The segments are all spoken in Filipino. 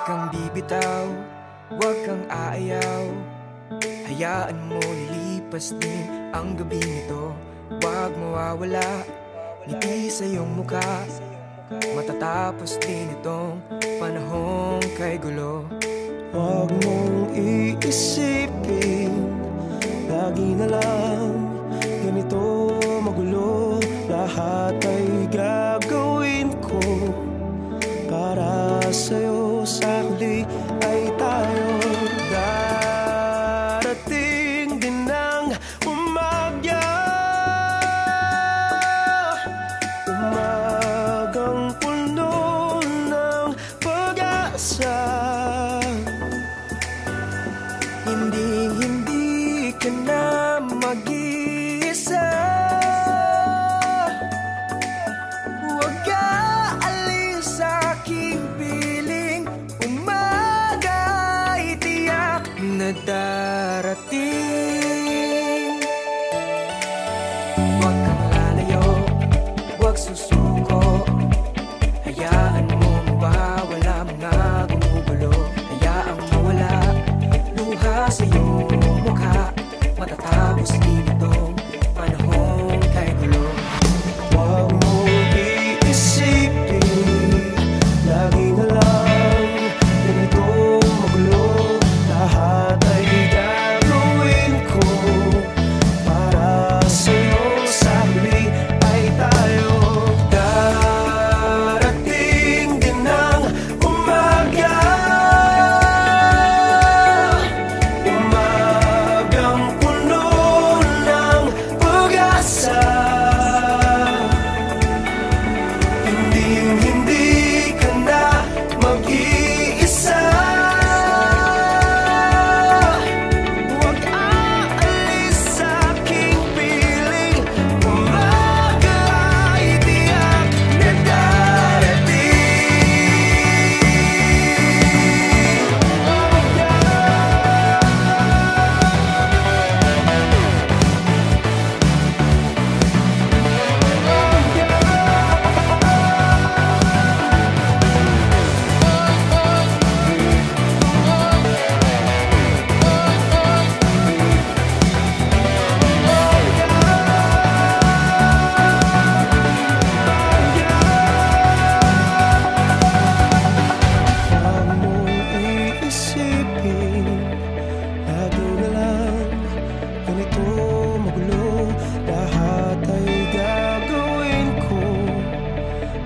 kang bibitaw, huwag kang aayaw. Hayaan mo lilipas din ang gabing ito. Huwag mawawala ngiti sa iyong mukha. Matatapos din itong panahong kay gulo. Huwag mong iisipin, lagi na lang ganito magulo. Lahat ay gagawin ko para sa'yo, sa huli ay tayo. Darating din ang umaga, umagang puno ng pag-asa. Hindi ka na mag-iisa. Huwag ka alis sa aking piling. Umaga ay tiyak na darating. Huwag kang lalayo, huwag susuko. Hayaan mo mawawala mga gumugulo. Hayaang mawala luha sa iyong mukha. Matatapos din itong panahong kay gulo. Huwag mong iisipin, lagi na lang ganito magulo. Lahat ay gagawin ko para sa'yo, sa huli ay tayo. Darating din ang umaga, umagang puno ng pag-asa. Hindi ka na mag-iisa. Huwag aalis sa aking piling. Umaga ay tiyak na darating. Huwag mong iisipin, lagi na lang ganito magulo. Lahat ay gagawin ko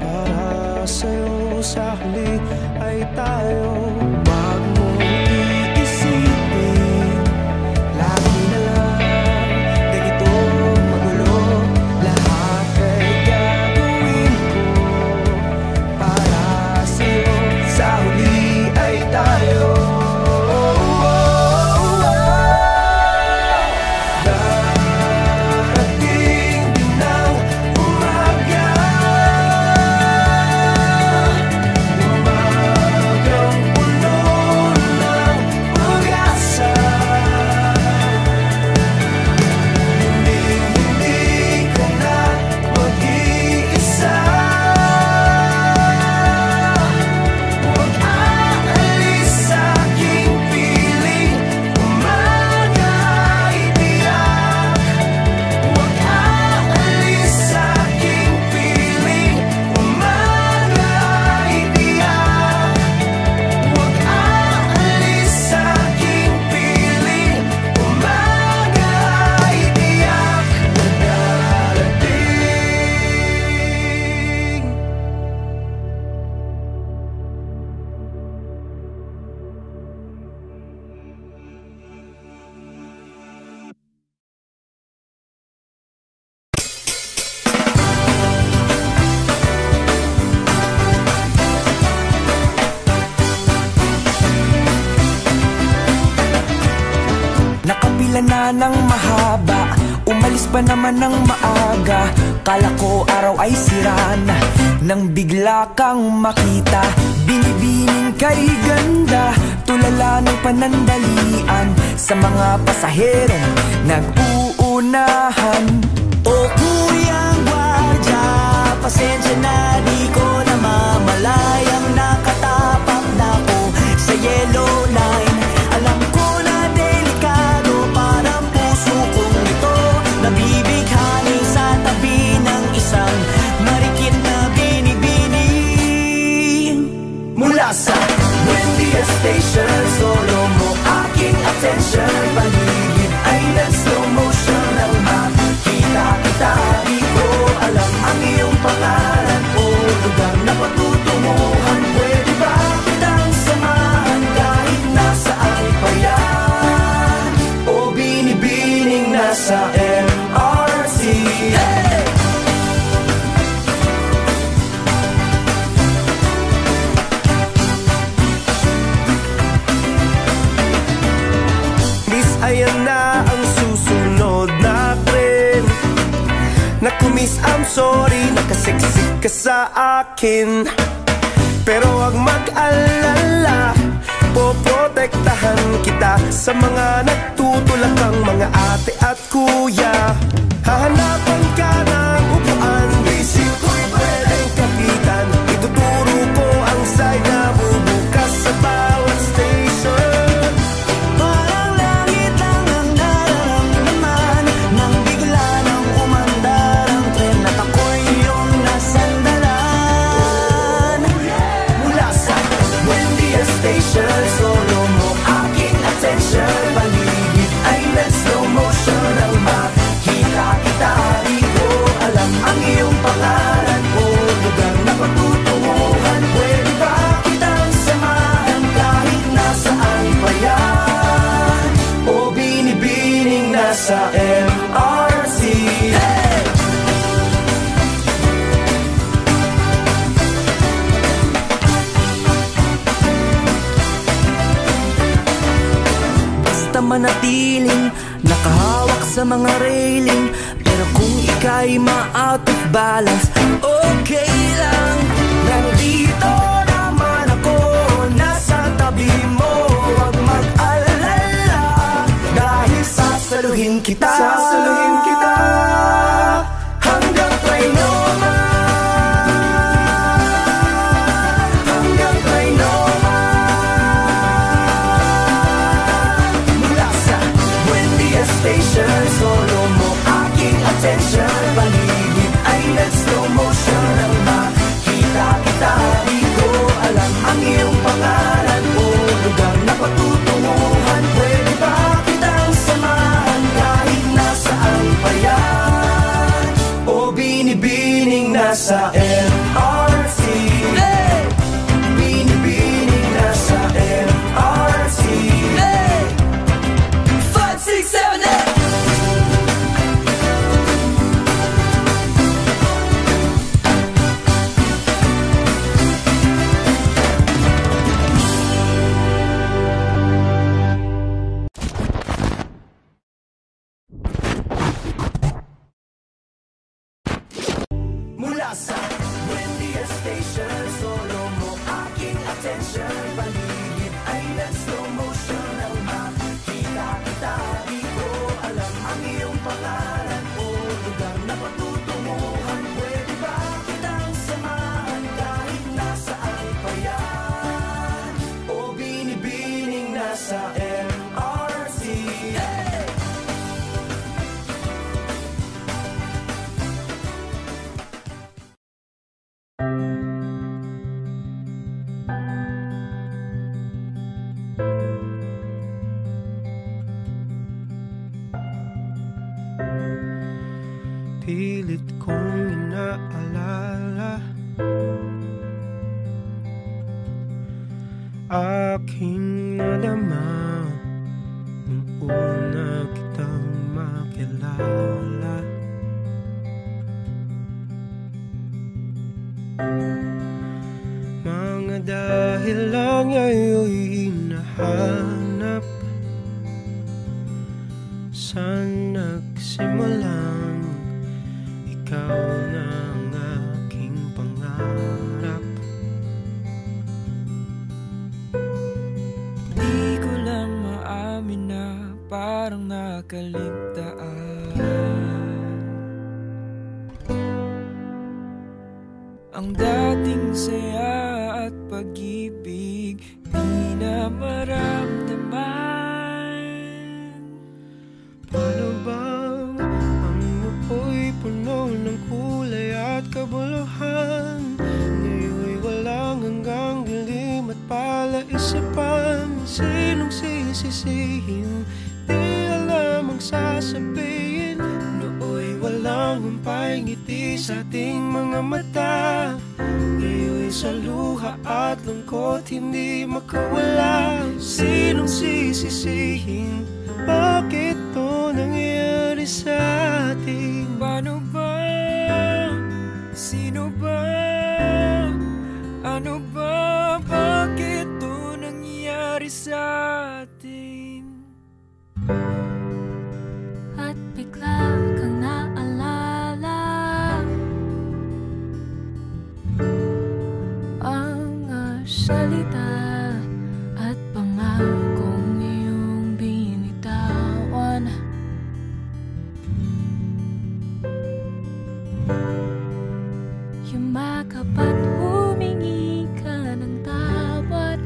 para sa'yo, sa huli ay tayo. Huwag mong iisipin, lagi na lang ganito magulo. Lahat ay gagawin ko para sa'yo, sa huli ay tayo. Darating din ang umaga, umagang puno ng pag-asa. Hindi ka na mag-iisa. Huwag aalis sa aking piling. Umaga ay tiyak. Huwag aalis sa aking piling. Umaga ay tiyak. Huwag aalis sa aking piling. Umaga ay tiyak na darating. Nakapila na ng mahaba, umalis pa naman ng maaga. Kala ko araw ay sirana, nang bigla kang makita. Binibining kay ganda, tulala ng panandalian sa mga pasaherong nag-uunahan. O kuyang gwardya, pasensya na di ko na mamalayang nakatapak na ko. Mula sa Buendia Station, solo mo aking attention. Paligid ay nag-slow motion nang makita kita. Di ko alam ang iyong pangalan o lugar na patutunguhan. Pwede ba kitang samahan kahit nasaan pa yan? O binibining nasa MRT? Hey! Ayan na ang susunod na tren. Naku miss, I'm sorry, nakasiksik ka sa akin. Pero wag mag-alala, poprotektahan kita sa mga nagtutulakang mga ate at kuya. Hahanapan ka ng upuan, basic ko'y pwedeng kapitan. Ituturo ko ang side na bubukas sa bawat station. Solo mo aking attention. Paligid ay nag-slow motion nang makita kita. Di ko alam ang iyong pangalan o lugar na patutunguhan. Pwede ba kitang samahan kahit nasaan pa yan? O binibining nasa MRT? Hey! Manatiling nakahawak sa mga railing. Pero kung ika'y ma-out of balance, okay lang. Nandito naman ako, nasa tabi mo. Huwag mag-alala, dahil sasaluhin kita. Sasaluhin kita hanggang Trinoma. Hanggang Trinoma. Station, solo mo aking attention. Paligid ay nag-slow motion nang makita kita. Di ko alam ang iyong pangalan o lugar na patutunguhan. Pwede ba kitang samahan kahit nasaan pa yan? O binibining nasa MRT? Hey! Binibining nasa MRT? Hey! 5, 6, 7, 8. Mula sa Buendia Station, solo mo aking attention. Paligid ay nag-slow motion nang makita kita. Di ko alam ang iyong pangalan o lugar na patutunguhan. Pwede ba kitang samahan kahit nasaan pa yan? O binibining nasa MRT? Hey! Pilit kong inaalala aking nadama nung una kitang makilala. Mga dahilan ngayon'y hinahanap saan nagsimulang ikaw na ang aking pangarap. Di ko lang maamin na parang nakaligtaan. Ang dating saya at pag-ibig di na maramdaman. Paano bang ang apoy puno ng kulay at kabuluhan? Ngayon'y walang hanggang dilim at palaisipan. Sinong sisisihin, di alam ang sasabihin. Nooy walang humpay ngiti sa ating mga mata. Ngayon sa luha at lungkot hindi makawala. Sinong sisisihin, bakit to nangyari sa atin? Paano ba? Sino ba? Ano ba? Bakit to nangyari sa atin? At bigla kang naalala ang salita at pangakong iyong binitawan. Yumakap at humingi ka ng tawad.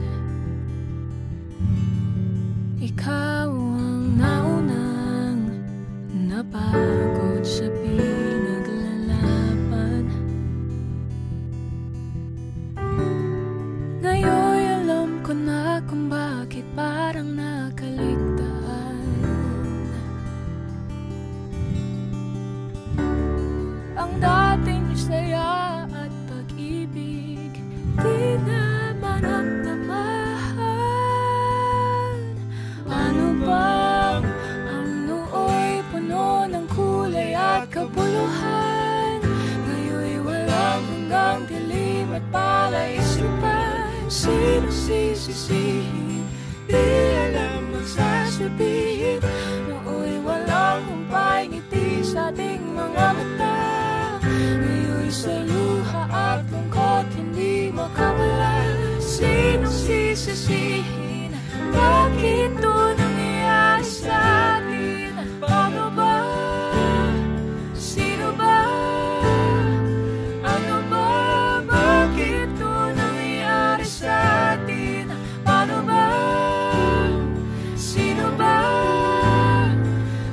Ikaw ang naunang napagod sa pinaglalaban. Ngayon alam ko na kung bakit parang nakaligtaan. Ang dating saya at pag-ibig di na maramdaman. Ano bang ang nooy puno ng kulay at kabuluhan? Ngayon'y walang hanggang dilim at palaisipan. Sino sisisihin, di alam ang sasabihin. Nooy walang humpay ngiti sa ating mga mata. Ngayon'y sa luha at lungkot hindi makawala. Sinong sisisihin, bakit to nangyayari sa atin? Paano ba? Sino ba? Ano ba? Bakit to nangyayari sa atin? Paano ba? Sino ba?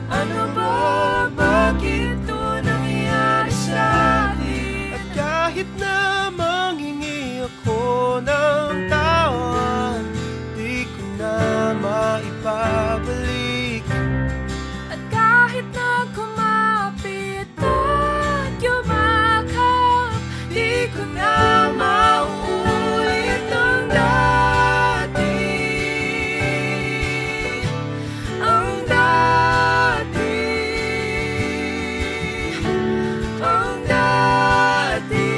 Ano ba? Bakit to nangyayari sa atin? At kahit na manghingi ako ng tawad, di ko na maipabalik. At kahit na kumapit at yumakap, di ko na mauulit ang dati. Ang dati. Ang dati.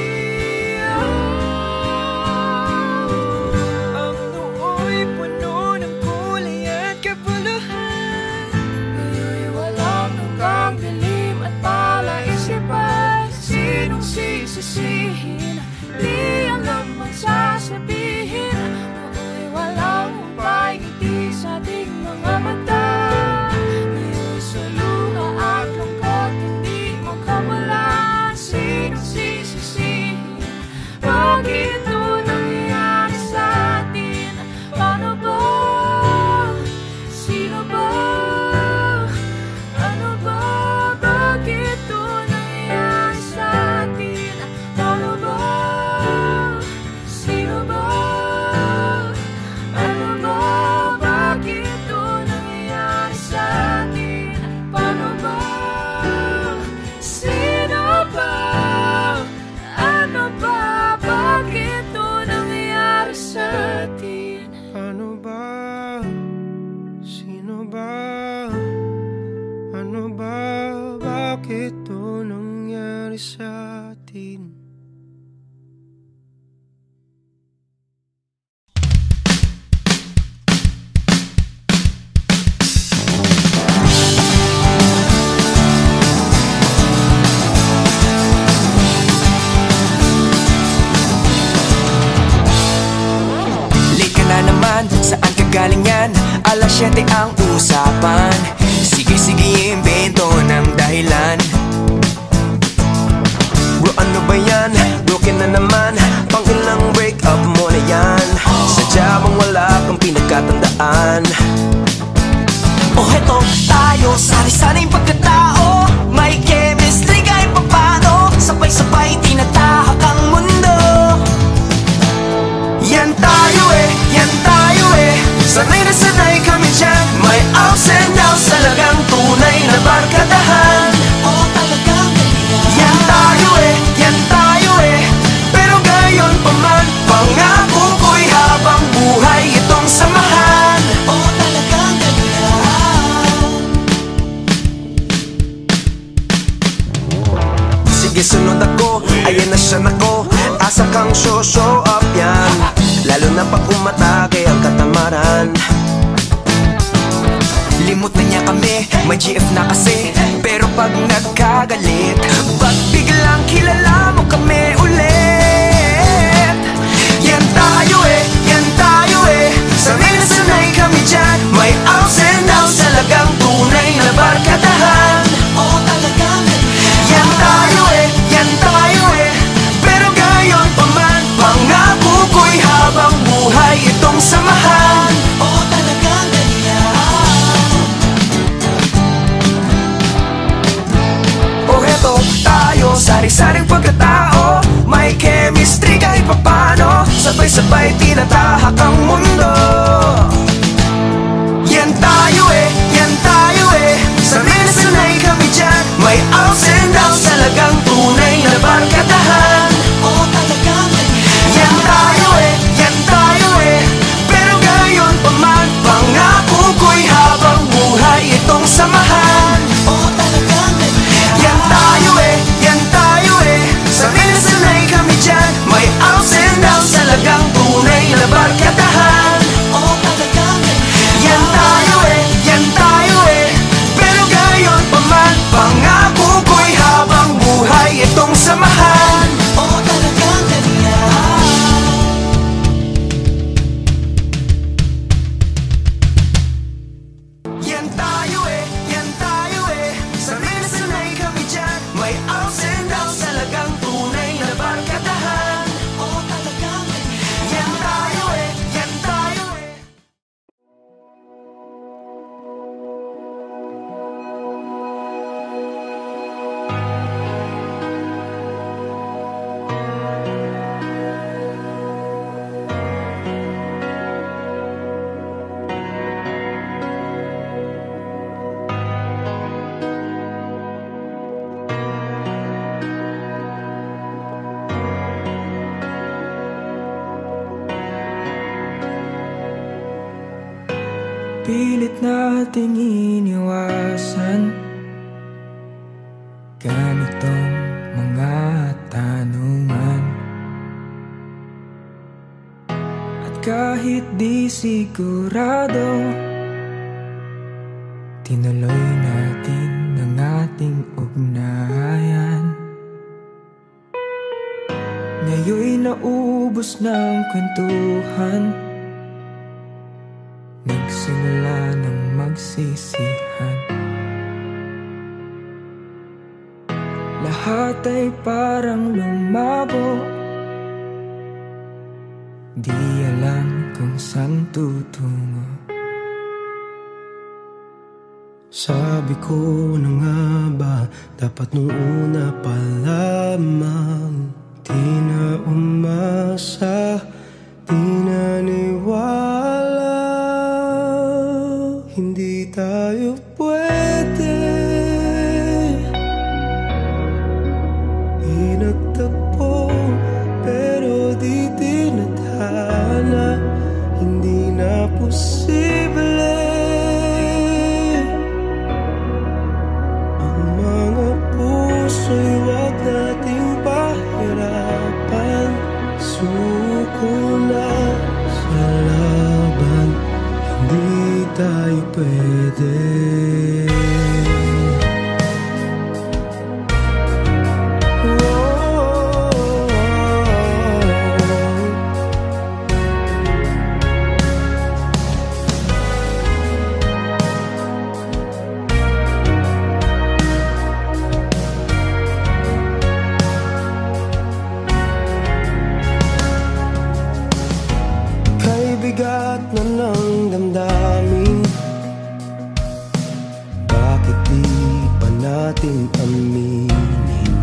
Ang nooy puno ng kulay at kabuluhan. Ngayon'y walang hanggang dilim at palaisipan. Sinong sisisihin, di alam ang sasabihin. Nooy walang humpay ngiti sa ating mga mata. Ngayon'y sa luha at lungkot hindi makawala. Sinong sisisihin, bakit to nangyayari sa atin? Paano ba? Sino ba? Ano ba? Bakit to nangyayari sa atin? Paano ba? Sino ba? Ano ba? Bakit to nangyayari sa atin? Paano ba? Sino ba? Ano ba? Bakit to nangyayari sa atin? Paano ba? Sino ba? Ano ba? Bakit to nangyari sa atin? Late ka na naman, saan ka galing yan? Alas 7 ang usapan. Sige, invento ng dahilan. Bro, ano ba yan? Broken na naman, pang ilang break up mo na yan. Sadya bang wala kang pinagkatandaan? O heto tayo, sari-saring pagkatao. May chemistry kahit papano. Sabay-sabay tinatahak ang mundo. Yan tayo eh, yan tayo. Sanay na sanay kami dyan. May ups and downs, talagang tunay na barkadahan. Oo, talagang ganyan. Yan tayo eh, yan tayo eh. Pero gayon pa man, pangako ko'y habang buhay itong samahan. Oo, talagang ganyan. Sige, sunod ako, ayan na siya nako. Asa kang show up yan. Lalo na pag umatake ang katamaran. Limot na niya kami, may GF na kasi. Pero pag nagkagalit, ba't biglang kilala mo kami ulit? Yan tayo eh, yan tayo eh. Sanay na sanay kami dyan. May ups and downs, talagang tunay na barkadahan. Oo, talagang yan tayo eh, yan tayo eh. Pero gayon pa man, pangako ko'y habang buhay itong samahan. Oo, talagang ganyan. O heto tayo, sari-saring pagkatao. May chemistry kahit papano. Sabay-sabay tinatahak ang mundo. Yan tayo eh, yan tayo eh. Sanay na sanay kami dyan. May ups and downs, talagang tunay na barkadahan. Oo, talagang yan tayo eh, yan tayo eh. Pero gayon pa man, pangako ko'y habang buhay itong samahan. Oo, talagang yan tayo eh, yan tayo eh. Sanay na sanay kami dyan. May ups and downs, talagang tunay na barkadahan. Oo, talagang yan tayo eh, yan tayo eh. Pero gayon pa man, pangako ko'y habang buhay itong samahan. Oo, talagang ganyan. Yan tayo eh, yan tayo eh. Sanay na sanay kami dyan. May ups and downs, talagang tunay na barkadahan. Oo, talagang yan tayo eh, yan tayo eh. Pilit nating iniwasan ganitong mga tanungan. At kahit di sigurado, tinuloy natin ang ating ugnayan. Ngayon'y naubos ng kwentuhan, nagsimula ng magsisihan. Lahat ay parang lumabo, di alam kung saan tutungo. Sabi ko na nga ba, dapat nung una pa lamang. Di na umasa, di naniwala. Hindi tayo pwede. Pinagtagpo pero di tinadhana. Hindi na posible. Ang mga puso'y wag nating pahirapan. Suko na sa laban, hindi tayo pwede. Bigat na ng damdamin, bakit di pa natin aminin?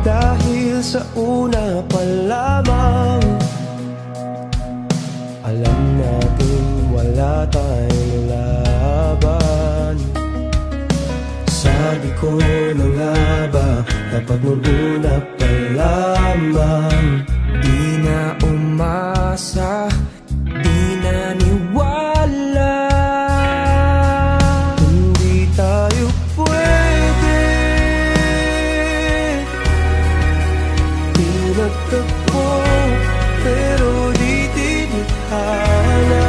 Dahil sa una pa lamang Pag nung pa lamang, di na umasa, di naniwala. hindi tayo pwede. Pinagtagpo pero di tinitala,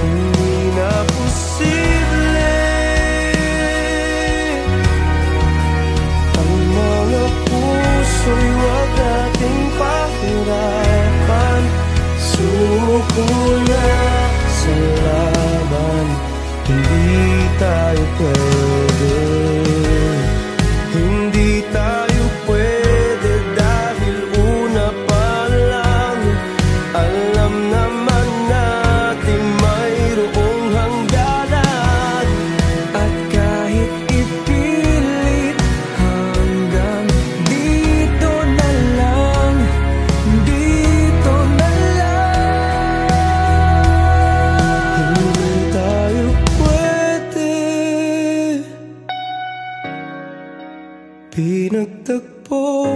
hindi na posible. Ang mga puso'y wag nating pahirapan. Suko na sa laban, hindi tayo pwede. Hindi tayo pwede dahil una pa lang alam naman natin mayroong hangganan. At kahit ipilit hanggang dito na lang, dito na lang. Hindi tayo pwede. Pinagtagpo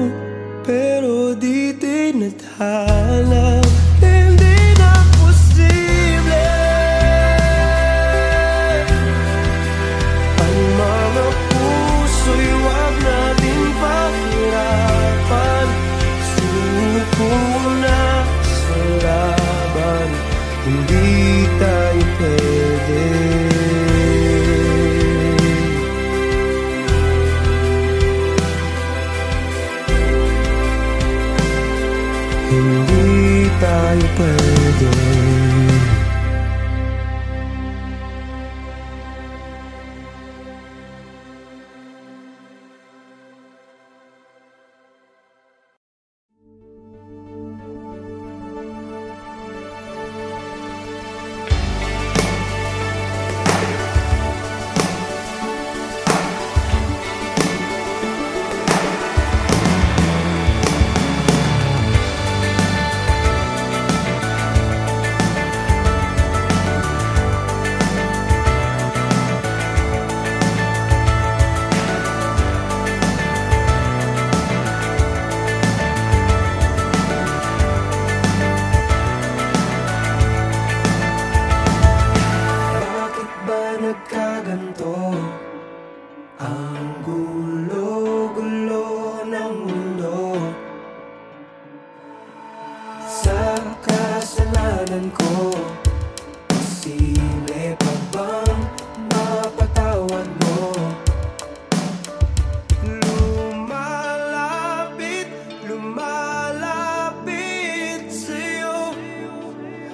pero di tinathala, hindi na posible. Ang mga puso'y wag natin pahirapan. Suko na sa laban, hindi tayo pwede. Hindi tayo pwede. Bakit ba nagkaganto? Ang gulo-gulo ng mundo. Sa kasalanan ko, posible pa bang mapatawad mo? Lumalapit, lumalapit sa'yo.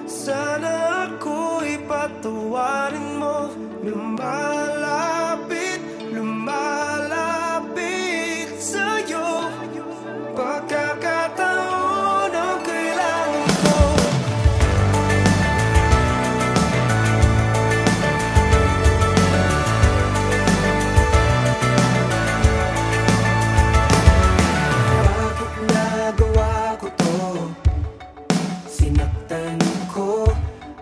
Sana ako'y patawarin mo. Lumalapit, lumalapit sa'yo. Pagkakataon ang kailangan ko. Bakit nagawa ko to? Sinaktan ko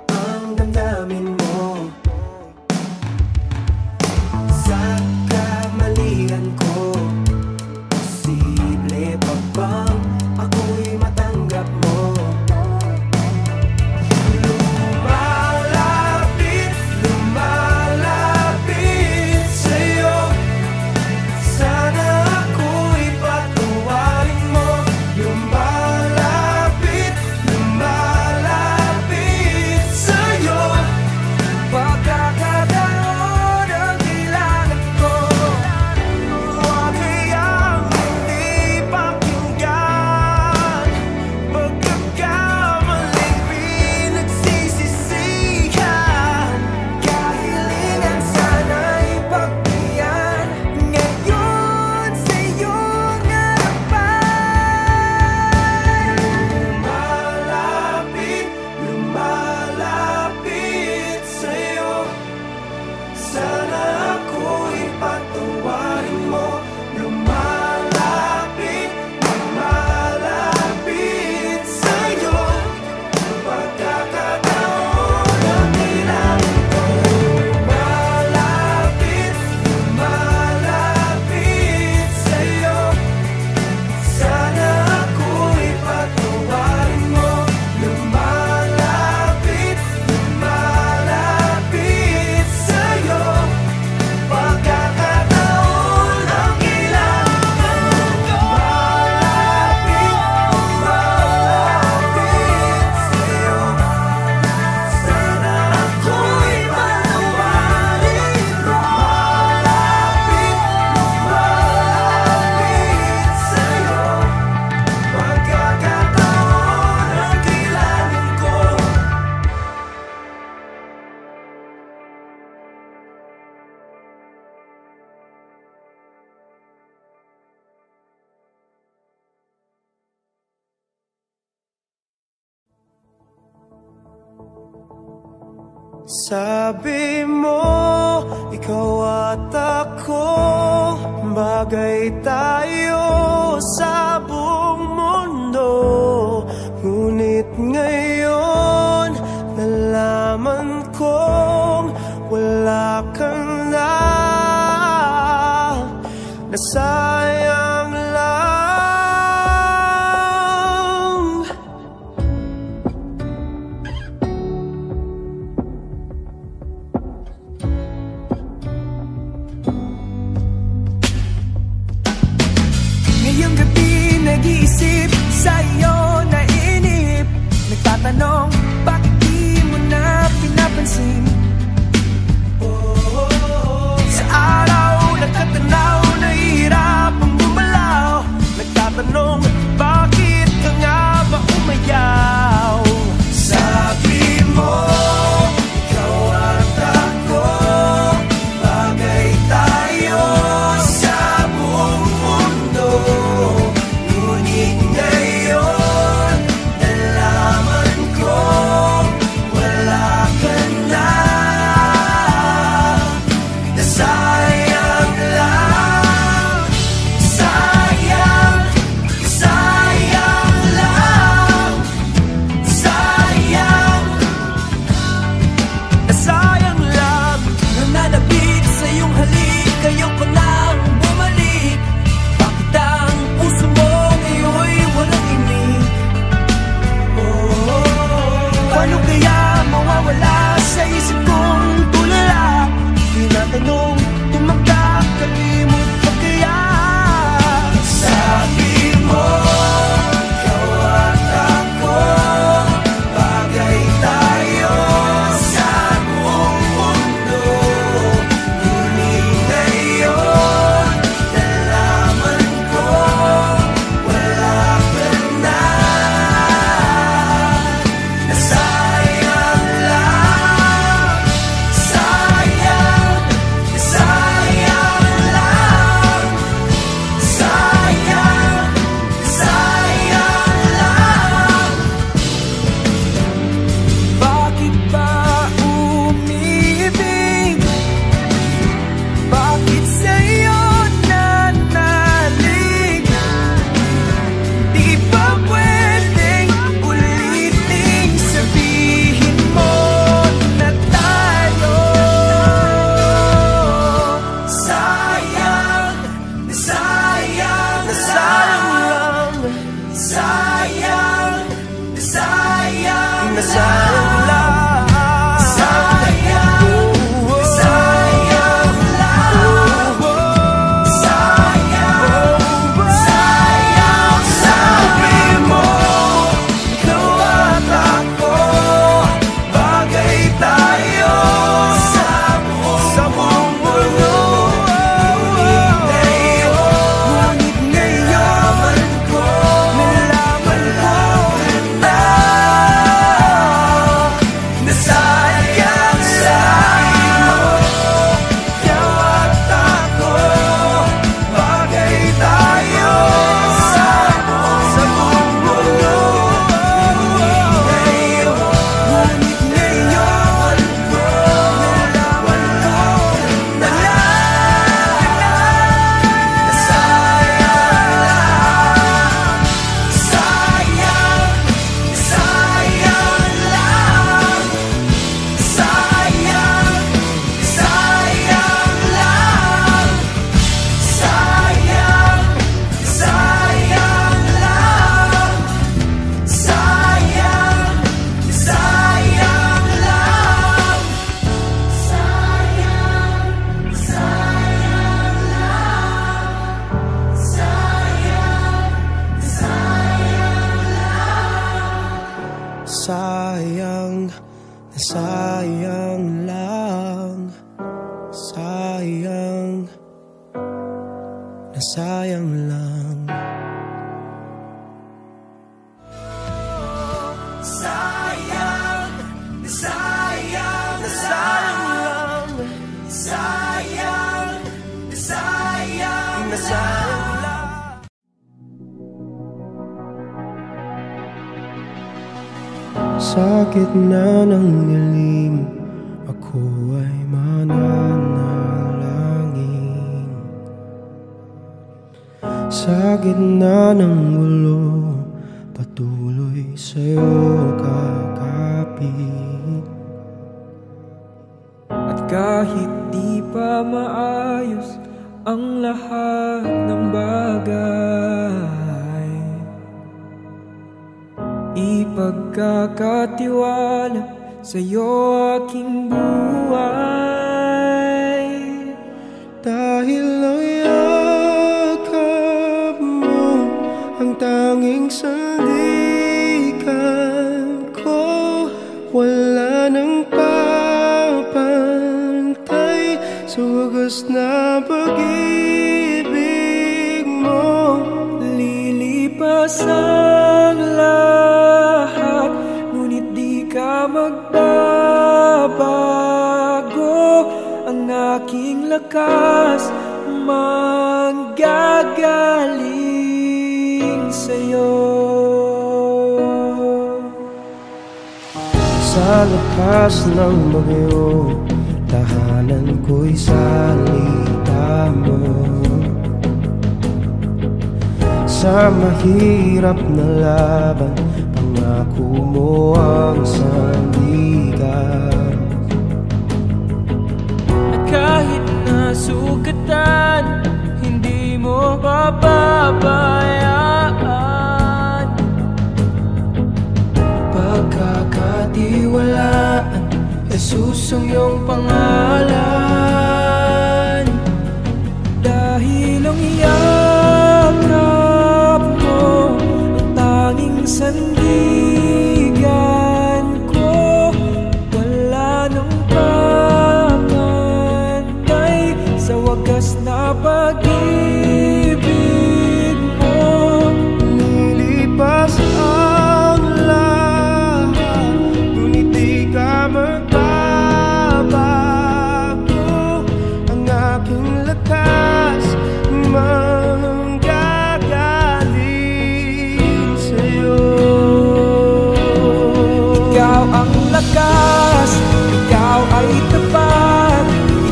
ang damdamin mo. Sa kamalian ko, posible pa bang ako'y matanggap mo? Lumalapit, lumalapit sa'yo. Sana ako'y patawarin mo. Lumalapit, lumalapit Sabi mo, ikaw at ako, bagay tayo sa buong mundo. Ngunit ngayon, nalaman kong wala kang na sayang lang. Ngayong gabi nag-iisip sa iyo nainip, nagtatanong bakit di mo na pinapansin. Sa araw nakatanaw, nahihirapang gumalaw, nagtatanong bakit ka nga ba umayaw. Sabi mo, ikaw at ako, bagay tayo sa buong mundo. Ngunit ngayon, nalaman ko wala ka na sayang lang. Sayang, sayang lang. Sayang lang. Nananabik sa iyong halik, ayoko nang bumalik. Bakit ang puso mo ngayon'y walang imig? Paano kaya mawawala sa isip kong tulala? Tinatanong, tumakak, kalimot pa kaya? Sabi mo, ikaw at ako, bagay tayo sa buong mundo. Ngunit ngayon, nalaman ko wala ka na sayang lang. Sayang, sayang lang. Sayang, sayang lang. Bakit ba umibig? Bakit sa'yo nanalig? Di ba pwedeng ulitin, sabihin mo na tayo? Sayang, sayang, sayang lang. Sayang, sayang, sayang lang. Sayang, sayang lang. Sayang, sayang. Sabi mo, ikaw at ako, bagay tayo sa buong mundo. Ngunit ngayon, nalaman ko na sayang lang. Ikaw at ako, bagay tayo sa buong mundo. Ngunit ngayon, nalaman ko na sayang lang. Sayang, sayang lang. Sayang, sayang lang. Sayang, sayang lang. Sayang, sayang lang. Sayang, sayang lang. Sayang, sayang lang. Sayang, sayang lang. Sayang, sayang, sayang lang. Sayang, sayang, sayang lang. Sa gitna ng dilim, Ako ay mananalangin sa gitna ng gulo, patuloy sa'yo kakapit. At kahit di pa maayos ang lahat ng bagay, ipagkakatiwala sa'yo aking buhay. Dahil ang yakap mo ang tanging sandigan ko, wala nang papantay sa wagas na pag-ibig mo. Lilipas ang lahat, ngunit di ka magbabago. Ang aking lakas manggagaling sa'yo. Sa lakas ng bagyo, tahanan ko'y salita mo. Sa mahirap na laban, pangako mo ang sandigan. At kahit nasugatan, hindi mo papabayaan. Pagkakatiwalaan, Jesus ang iyong pangalan. Dahil ang yakap mo ang tanging sandigan ko, wala nang papantay sa wagas na pag-ibig mo. Nilipas ang lahat, ngunit di ka magbabago. Ang aking lakas manggagaling sa'yo. Ikaw ang lakas, ikaw ay tapat,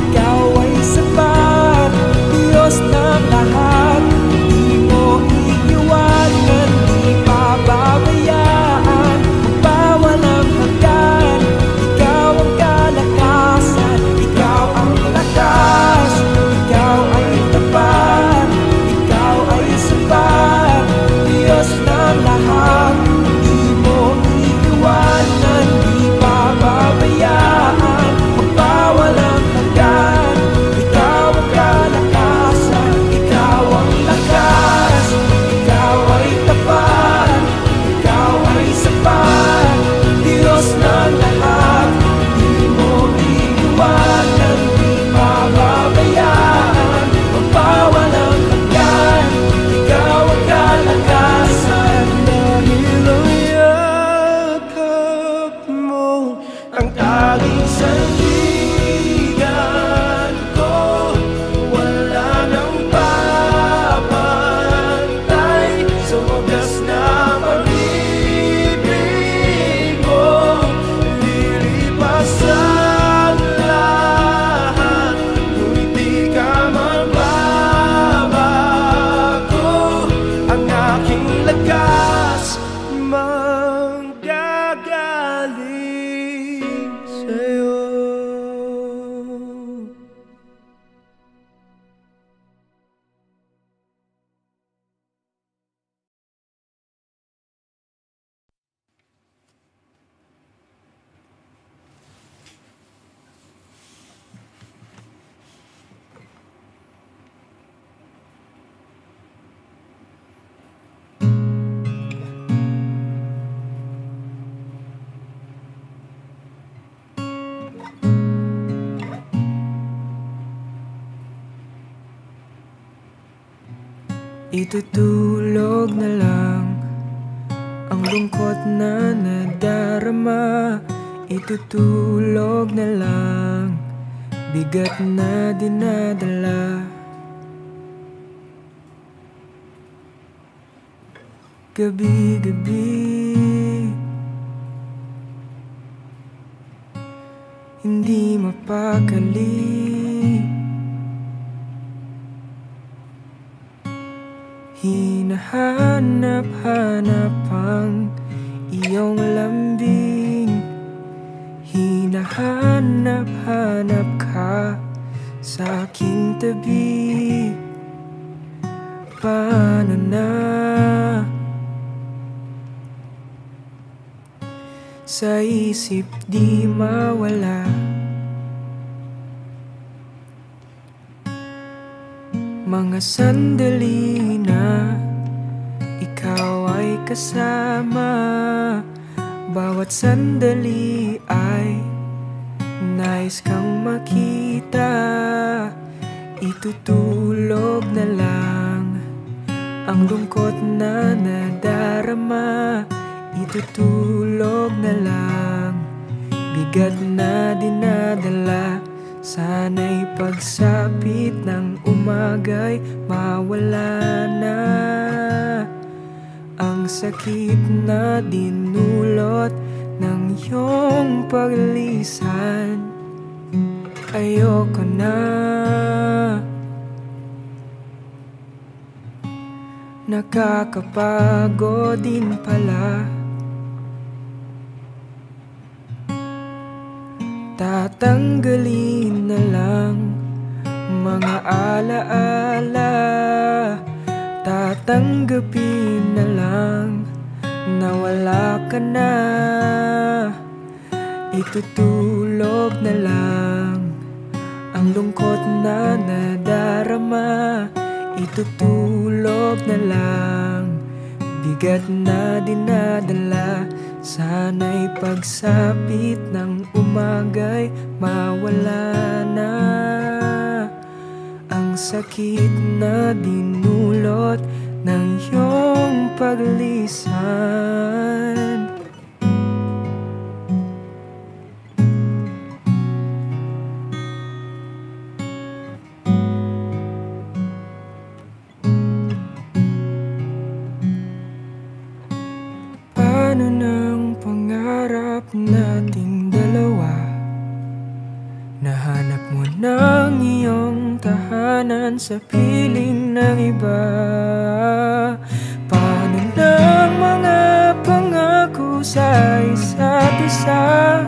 ikaw ay sapat, Diyos ng lahat. Di mo iiwanan, di pababayaan, magpawalang hanggan. Ikaw ang kalakasan, ikaw ang lakas, ikaw ay tapat, ikaw ay sapat, Diyos ng lahat. Di mo iiwanan, di pababayaan, magpawalang hanggan. Ikaw ang kalakasan, ikaw ang lakas, ikaw ay tapat, ikaw ay sapat, Diyos ng lahat. Di mo iiwanan, di pababayaan, magpawalang hanggan. Ikaw ang kalakasan. Dahil ang yakap mo ang tanging sandigan ko, wala nang papantay sa wagas na pag-ibig mo. Lilipas ang lahat, ngunit di ka magbabago. Ang aking lakas manggagaling sa'yo. Itutulog na lang ang lungkot na nadarama. Itutulog na lang bigat na dinadala. Gabi-gabi hindi mapakali. Hinahanap-hanap ang iyong lambing, hinahanap-hanap ka sa aking tabi. Paano na? Sa isip di mawala mga sandali na ikaw ay kasama. Bawat sandali ay nais kang makita. Itutulog na lang ang lungkot na nadarama. Itutulog na lang bigat na dinadala. Sana'y pagsapit ng umaga'y mawala na ang sakit na dinulot ng iyong paglisan. Ayoko na. Nakakapagod din pala. Tatanggalin na lang mga alaala. Tatanggapin na lang na wala ka na. Itutulog na lang ang lungkot na nadarama. Itutulog na lang bigat na dinadala. Sana'y pagsapit ng umaga'y mawala na ang sakit na dinulot ng iyong paglisan. Paano ng pangarap nating dalawa? Nahanap mo ng iyong tahanan sa piling ng iba. Paano ng mga pangako sa isa't isa?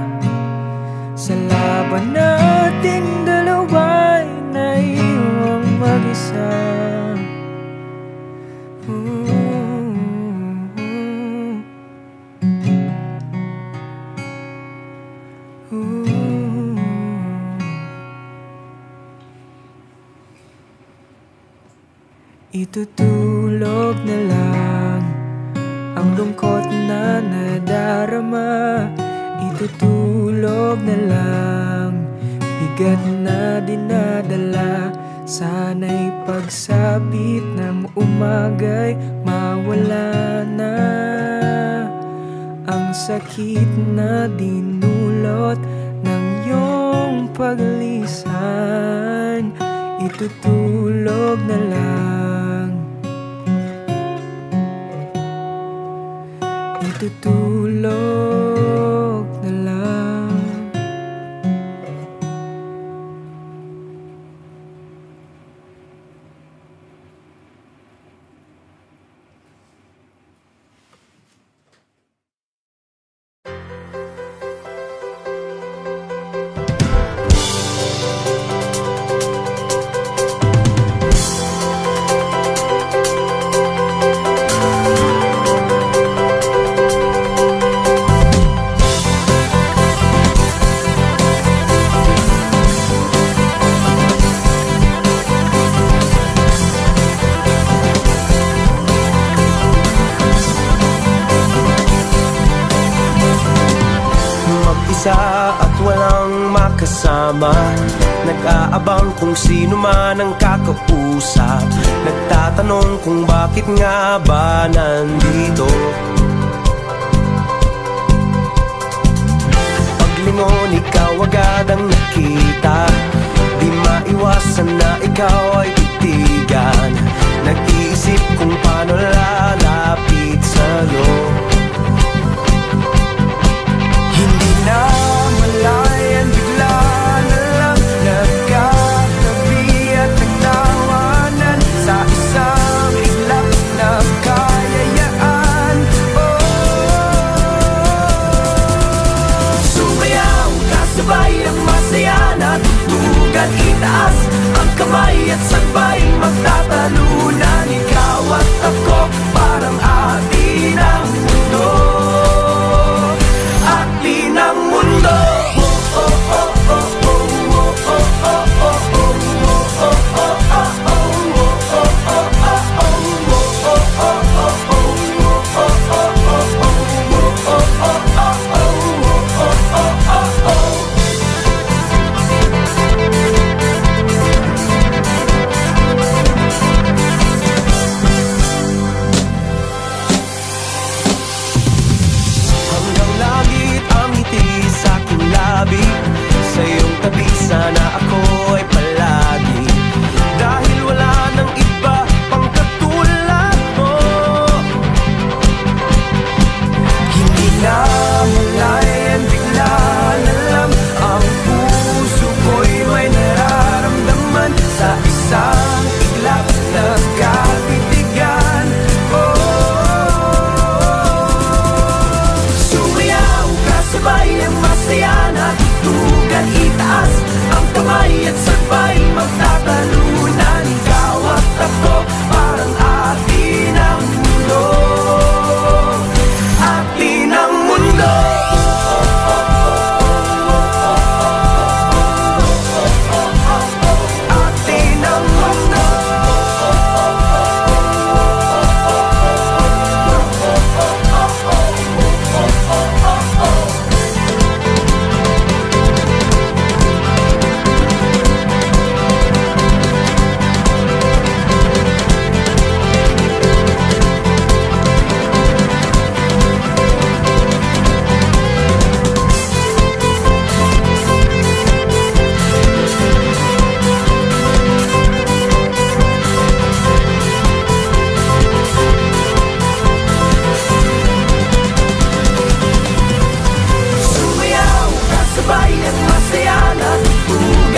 Sa laban nating dalawa'y naiwang mag-isa. Itutulog na lang ang lungkot na nadarama. Itutulog na lang bigat na dinadala. Sana'y pagsapit ng umaga'y mawala na ang sakit na dinulot ng iyong paglisan. Itutulog na lang. Itutulog na lang. At walang makasama, nag-aabang kung sino man ang kakausap. Nagtatanong kung bakit nga ba nandito. Paglingon, ikaw agad ang nakita. Di maiwasan na ikaw ay titigan. Nag-iisip kung paano lalapit sa'yo. Hindi na malayan bigla itaas ang kamay at sabay magtatalunan. Ikaw at ako parang atin ang mundo, atin ang mundo. Sa iyong tabi sana ako ay palagi, dahil wala nang iba pang katulad mo. Hindi na malayan, bigla na lang ang puso ko'y may nararamdaman sa isang iglap na katitigan. Sumayaw kasabay ang masaya na tutugan, itaas ang kamay at sabay magtatalunan. Ikaw at ako parang atin ang mundo, atin ang mundo. Atin ang mundo.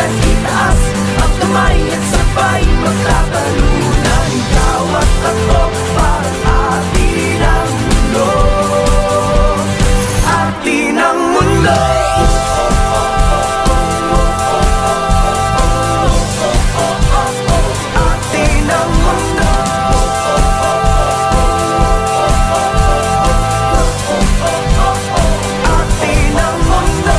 Itaas ang kamay at sabay magtatalunan. Ikaw at ako parang atin ang mundo, atin ang mundo. Atin ang mundo. Atin ang mundo.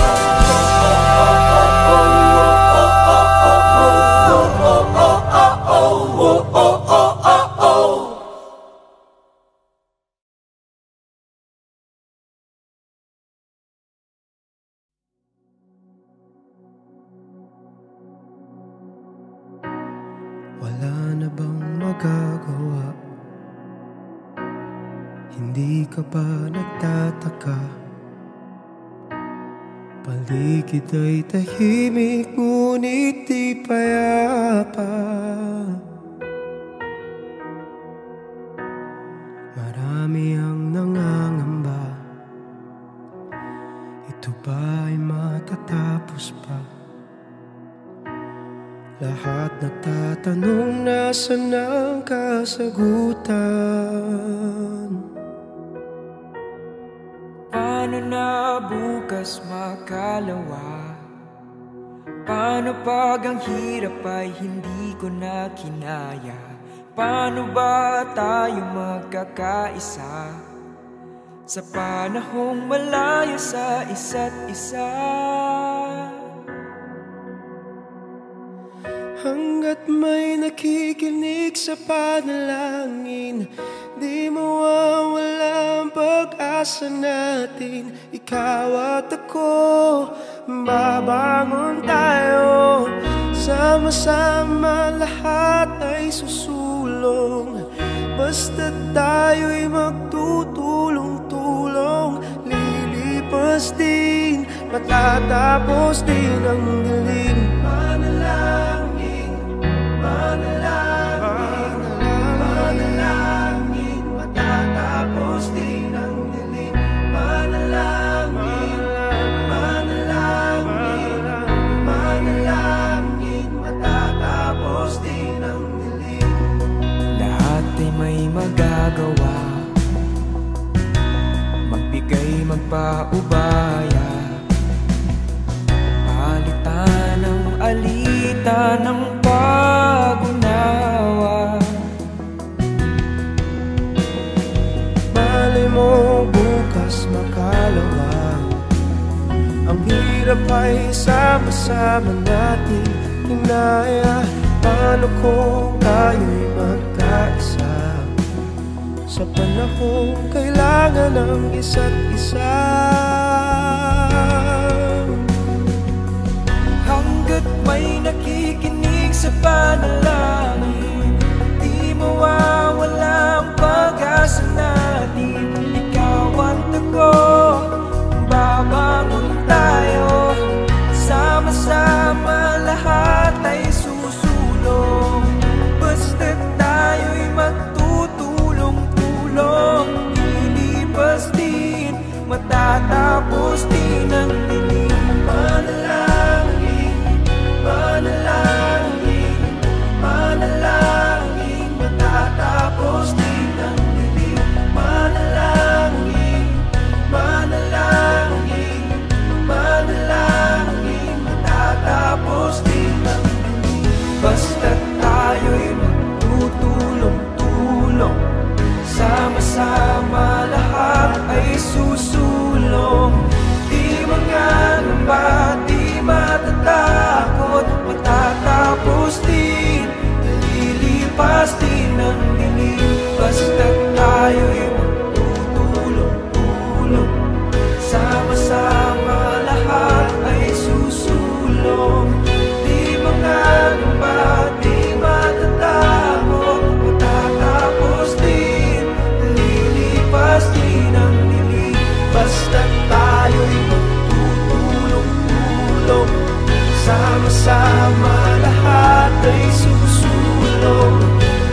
Wala na bang magagawa? Hindi ka ba nagtataka? Paligid ay tahimik, ngunit di payapa. Marami ang nangangamba, ito ba ay matatapos pa? Lahat nagtatanong, nasaan ang kasagutan? Paano na bukas makalawa? Paano pag ang hirap ay hindi ko na kinaya? Paano ba tayo magkakaisa sa panahong malayo sa isa't isa? Hanggat may nakikinig sa panalangin, di mawawala ang pag-asa natin. Ikaw at ako, babangon tayo. Sama-sama lahat ay susulong. Basta tayo'y magtutulong-tulong. Lilipas din, matatapos din ang dilim. Manalangin, manalangin, manalangin, matatapos din ang dilim. Manalangin, manalangin, manalangin, matatapos din ang dilim. Lahat ay may magagawa, magbigay, magpaubaya, palitan ng alita. kita ng pag-unawa. Malay mo bukas makalawa. Ang hirap ay sama-sama natin hinaya. Paano kung tayo'y magkaisa sa panahong kailangan ng isa't isa? Hanggat may nakikinig sa panalangin, di mawawala ang pag-asa natin. Ikaw at ako, babangon tayo, sama-sama lahat ay susulong. Basta't tayo'y magtutulong-tulong, lilipas din, matatapos din ang dilim. Manalangin, manalangin, manalangin, matatapos din ang dilim. Manalangin, manalangin, manalangin, matatapos din ang dilim. Basta't tayo'y magtutulong-tulong, sama-sama lahat ay susulong. Di mangangamba, di matatakot, matatapos din, lilipas din ang dilim. Basta't tayo'y magtutulong-tulong, sama-sama lahat ay susulong. Di mangangamba, di matatakot, matatapos din, lilipas din ang dilim. Basta't tayo'y magtutulong-tulong, sama-sama lahat ay susulong.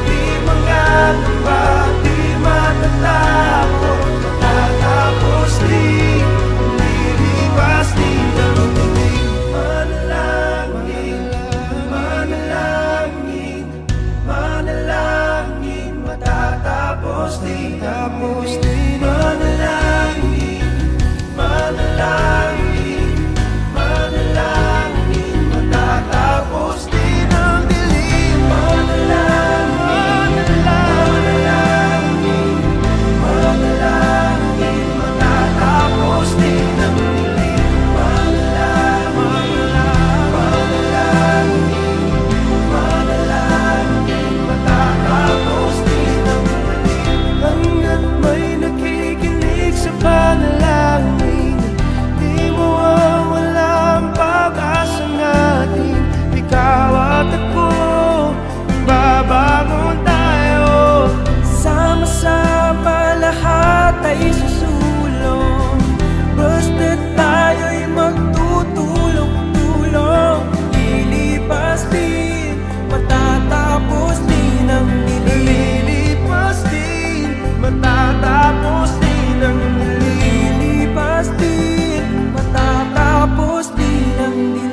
Di mangangamba, di matatakot, matatapos din, lilipas din ang dilim. Manalangin, manalangin, manalangin, matatapos din, tapos din. Manalangin, manalangin, manalangin, matatapos din ang dilim. Manalangin, manalangin, manalangin, matatapos din ang dilim. Manalangin, manalangin, manalangin, matatapos din ang dilim. Hanggat may nakikinig sa panalangin, di mawawala ang pag-asa natin. Ikaw at ako, babangon tayo, sama-sama lahat ay susulong. Basta't tayo'y magtutulong-tulong, lilipas din, matatapos din ang dilim. Lilipas din, matatapos din ang dilim. Lilipas din, matatapos din ang dilim.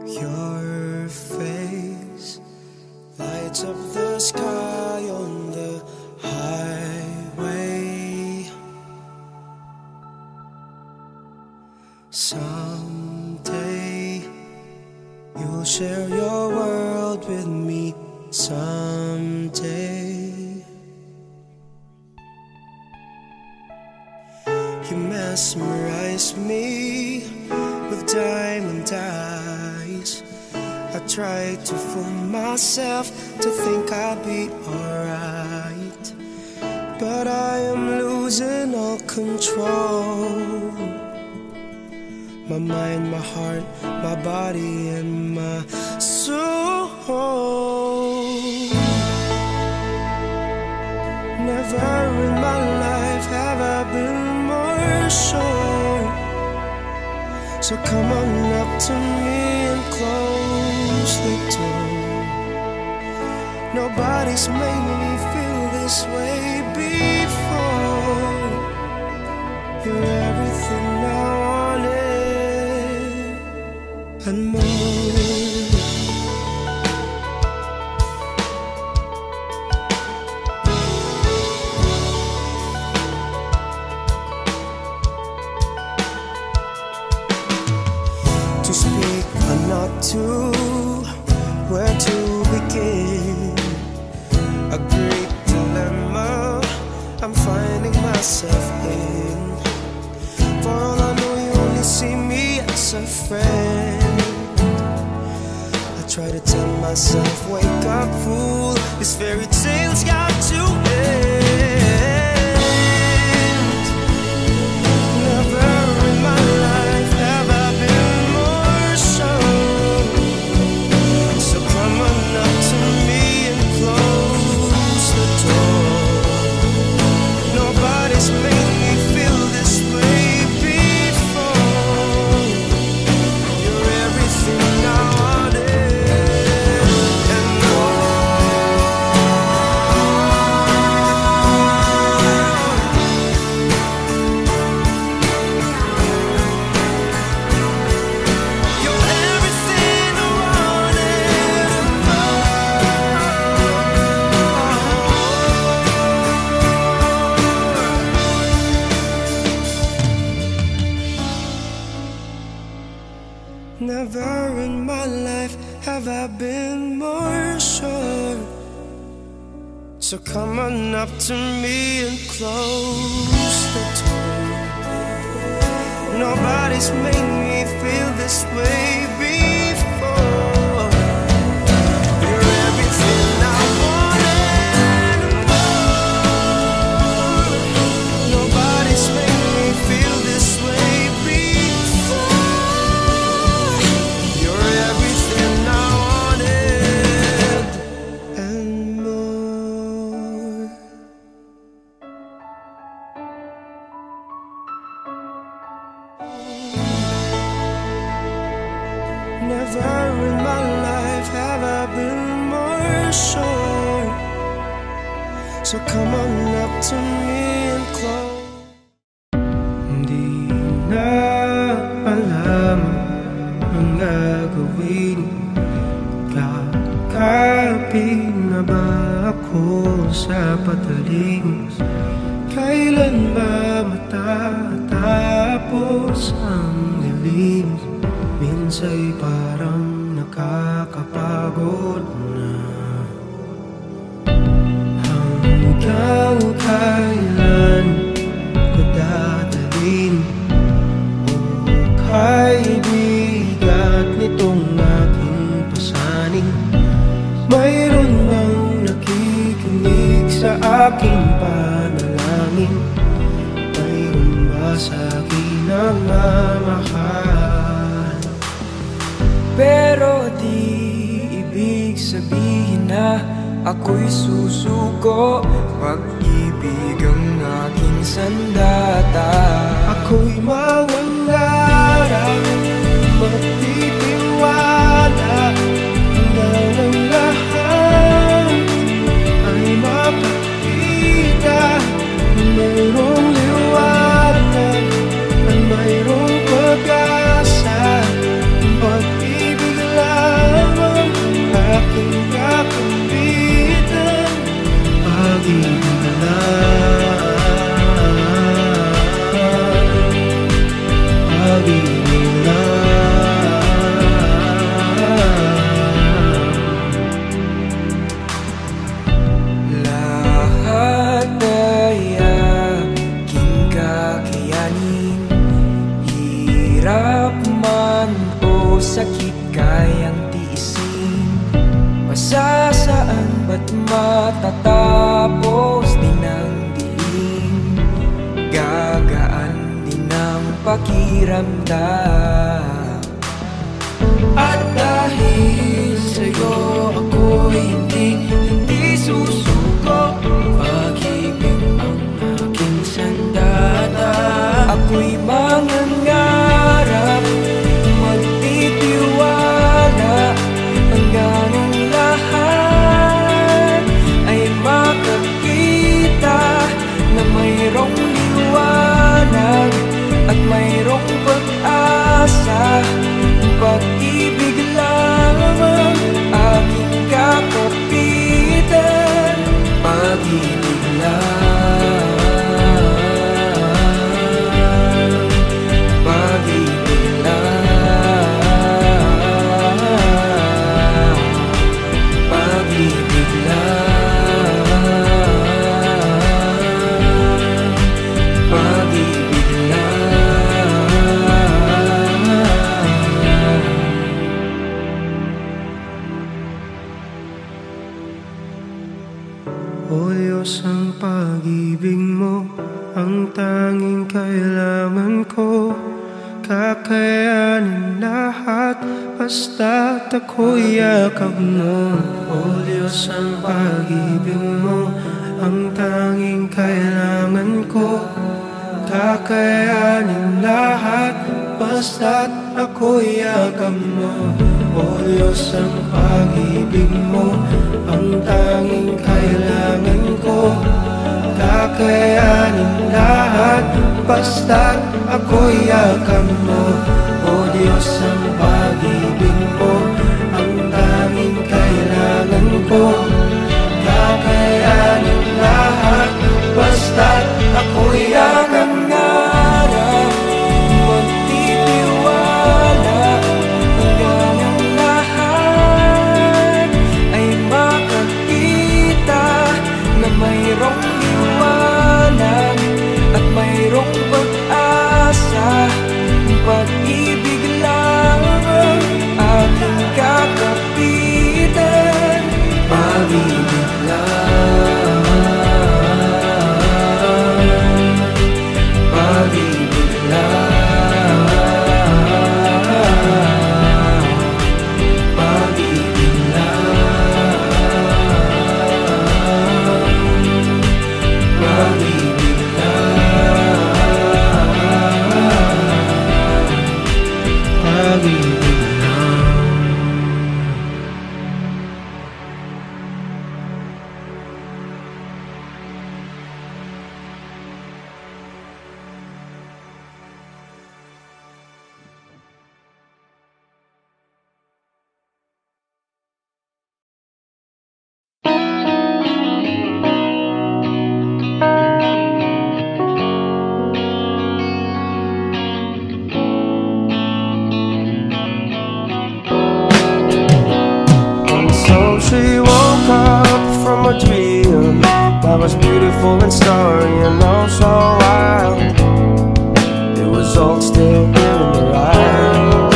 Your face lights up the sky on the highway. Someday you'll share your world with me. Someday you mesmerize me with diamond eyes. I try to fool myself to think I'll be alright, but I am losing all control. My mind, my heart, my body and my soul. Never in my life have I been more sure. So come on up to me and close the door. Nobody's made me feel this way before. You're everything myself in. For all I know, you only see me as a friend. I try to tell myself, wake up, fool, this fairy tale's got to end. Never in my life have I been more sure. So come on up to me and close the door. Nobody's made me feel this way before. You're everything I wanted and more. You're everything I wanted and more. Never in my life have I been more sure. So come on up to me and close the door. Nobody's made me feel this way before. You're everything I wanted and more. Nobody's made me feel this way before. You're everything I wanted and more. Never in my life have I been more sure. So come on up to me and close. Hindi na alam ang gagawin. Kakapin na ba ako sa patalim? Kailan ba matatapos ang dilim? Minsa'y parang nakakapagod na. Hanggang kailan ko dadalhin o kaibigan nitong aking pasaning? Mayroon bang nakikinig sa aking panalangin? Mayroon ba sa akin nagmamahal? Pero di ibig sabihin na ako'y susuko. Pag-ibig ang aking sandata. Ako'y mangangarap, magtitiwala, hanggang ang lahat ay makakita. Mayroong liwanag at mayroong pag-asa. Pag-ibig lamang aking kakampitan. Pag-ibig lang, pag-ibig lang. Lahat ay aking kakayanin. Hirap man o sakit kayang tiisin. Masasaan ba't matatapos din ang dilim? Gagaan din ang pakiramdam. At dahil sa'yo ako'y hindi susuko. Pag-ibig ang aking sandata. Ako'y mangangarap, magtitiwala, hanggang ang lahat ay makakita na mayroong liwanag at mayroong pag-asa. Pag-ibig lamang aking kakapitan. pag-ibig mo ang tanging kailangan ko. Kakayanin lahat basta't ako'y yakap mo. O Diyos, ang pag-ibig mo ang tanging kailangan ko. Kakayanin lahat basta't ako'y yakap mo. O Diyos, ang pag-ibig mo ang tanging kailangan ko. Kakayanin lahat basta't ako'y yakap mo. O Diyos, ang pag-ibig mo ang tanging kailangan ko. Kakayanin lahat basta't ako'y yakap mo. Mayroong liwanag at mayroong pag-asa. Pag-ibig lang ang aking kakapitan. Pag-ibig lang, pag-ibig lang, pag-ibig lang, pag-ibig lang, pag-ibig lang. And so she woke up from a dream that was beautiful and starry and also wild. It was all still in her eyes,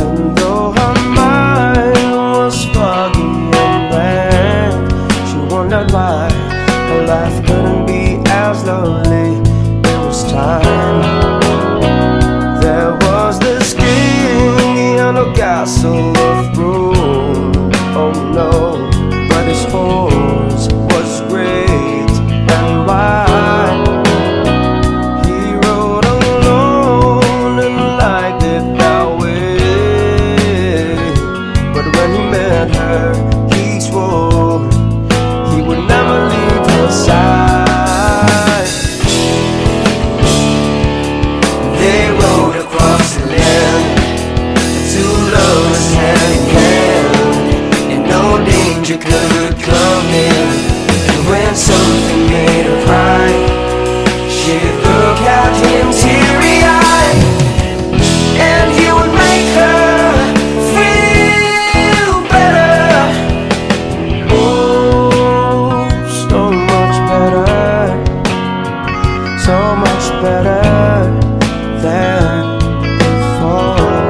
and though her mind was foggy and blank, she wondered why her life couldn't be as lovely. It was time. There was this king on a castle of gold. Oh no, but his horse was great and wide. He rode alone and liked it that way. But when he met her, he swore he would never leave her side. They rode across the land, two lovers hand in hand, and no danger could come in. And when something made her cry, she'd look at him teary-eyed, and he would make her feel better. Oh, so much better, so much better than before.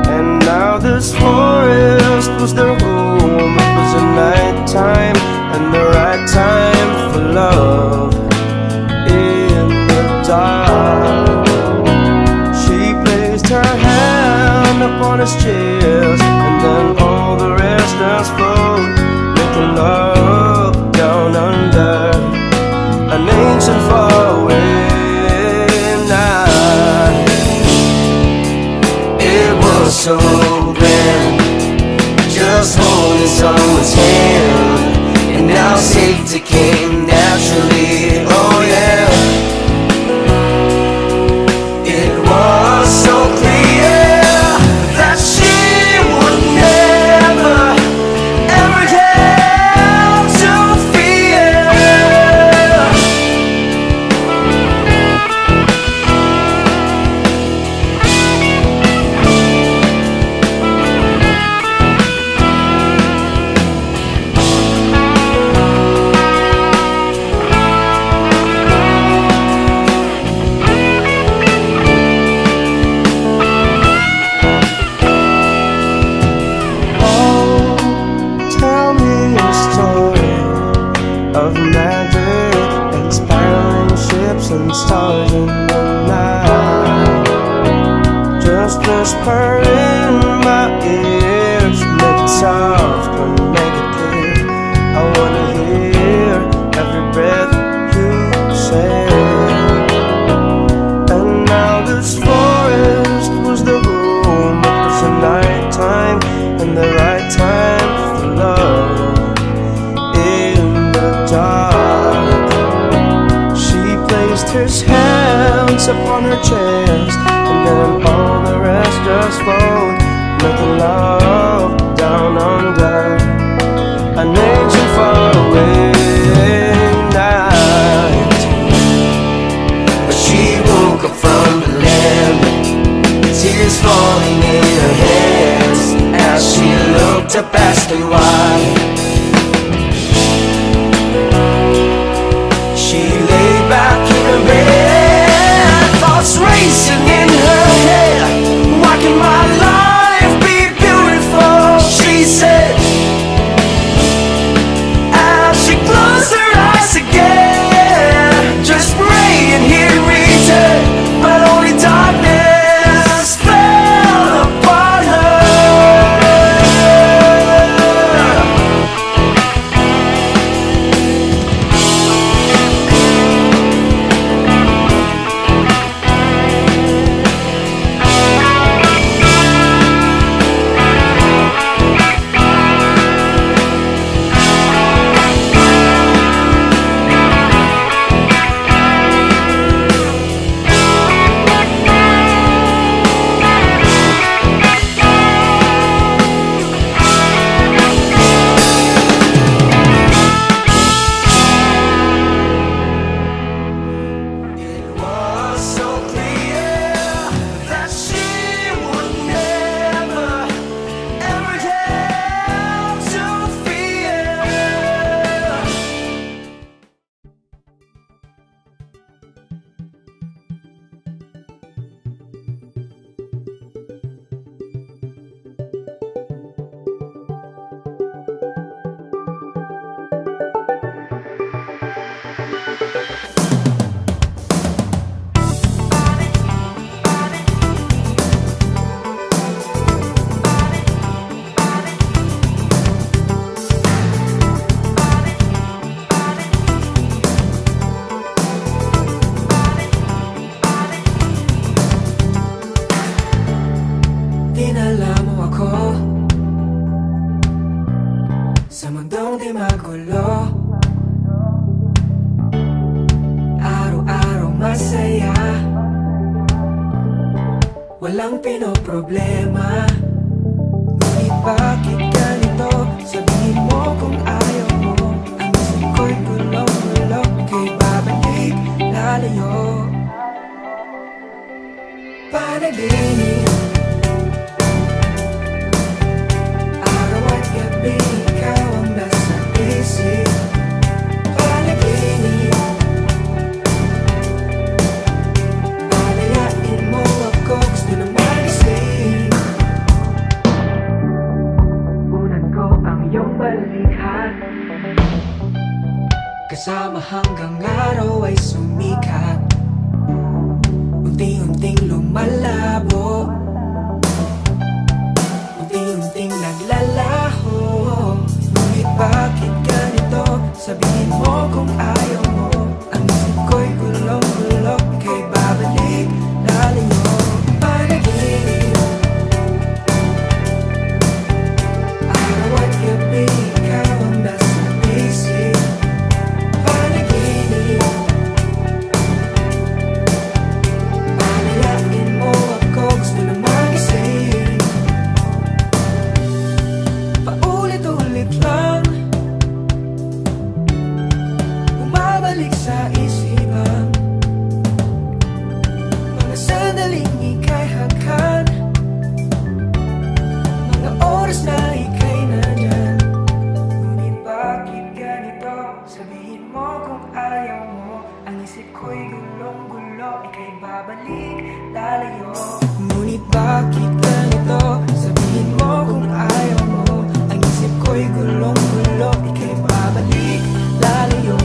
And now this forest was their home. It was a night time and the right time for love. In the dark, she placed her hand upon his chest, and then all the rest just flowed, making love down under an ancient faraway night. It was so grand, just holding someone's hand, and now safety came naturally. Oh yeah, it was so clear that she would never ever have to fear. and stars in the night just whisper in my ears. Make it soft or make it clear. I wanna hear every breath you say. And now this forest was the room. It was the night time and the right time for love. In the dark, she placed her hands upon her chest, and then all the rest just followed, making love down on glass. An ancient faraway night, but she woke up from the land, tears falling in her hands as she looked up past and wide. She lay back in her bed, thoughts racing in her head. Why can my life be beautiful? She said, as she closed her eyes again. Just pray and hear me return, but only darkness fell upon her. Dinala mo ako sa mundong di magulo, araw-araw masaya, walang pinoproblema. Ngunit bakit ganito? Sabihin mo kung ayaw mo. Ang isip ko'y gulong-gulo, kay babalik lalayo. Panaginip, ikaw ang nasa isip. Panaginip, palayain mo ako, gusto na magising. Unan ko ang iyong balikan, kasama hanggang araw ay sumikat. Unti-unting lumalabo, unti-unting naglalaho. Ngunit bakit ganito? Sabihin mo kung ayaw mo. Ang isip ko'y gulong-gulo, ika'y babalik lalayo. Panaginip, araw at gabi, ikaw ang nasa isip. Panaginip, palayain mo ako, gusto na magising. Paulit-ulit lang bumabalik sa isipan, mga sandaling ika'y hagkan, mga oras na ika'y nandyan. Ngunit bakit ganito? Sabihin mo kung ayaw mo. Ang isip ko'y gulong-gulo, ika'y babalik lalayo. Ngunit bakit ganito? Sabihin mo kung ayaw mo. Ang isip ko'y gulong-gulo, ika'y babalik lalayo.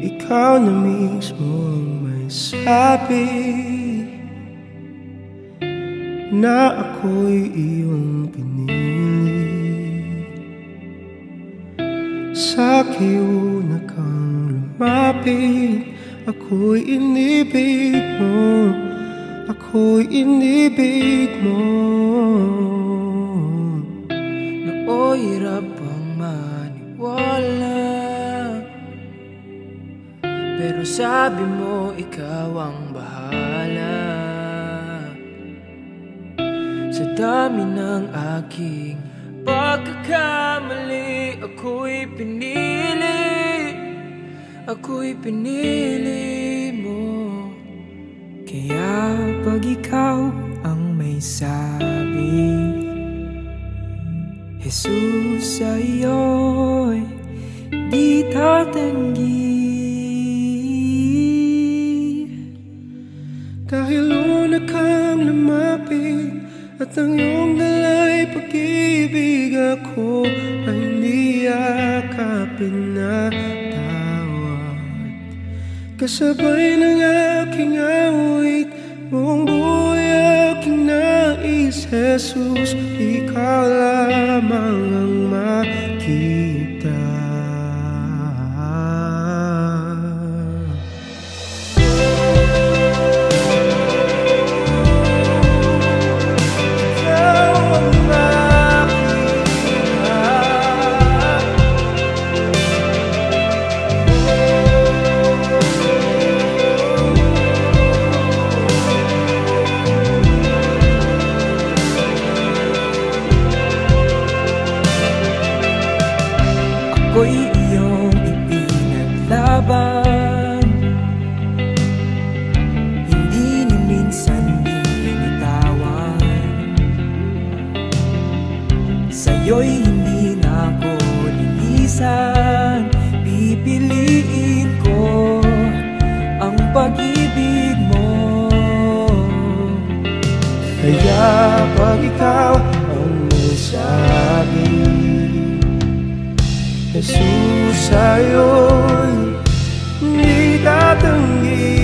ikaw na mismo ang may sabi na ako'y iyong pinili. Sa kiuna kang lumapit, ako'y inibig mo, ako'y inibig mo. Nooy hirap ang maniwala, pero sabi mo ikaw ang bahala. Sa dami ng aking pagkakamali, ako'y pinili mo. Kaya pag ikaw ang may sabi, Jesus sa'yo'y di tatanggi. Dahil una kang lumapit at ang iyong dalay pag-ibig, ako ay niyakapin na tawad. Kasabay ng aking awit, buong buhay aking nais, Jesus, ikaw lamang ang makita. Ako'y iyong ipinaglaban, hindi ni minsan binitawan. Sa'yo'y hindi na ako lilisan, pipiliin ko ang pag-ibig mo. Kaya pag ikaw ang nasabi, Jesus sa'yo'y di tatanggi.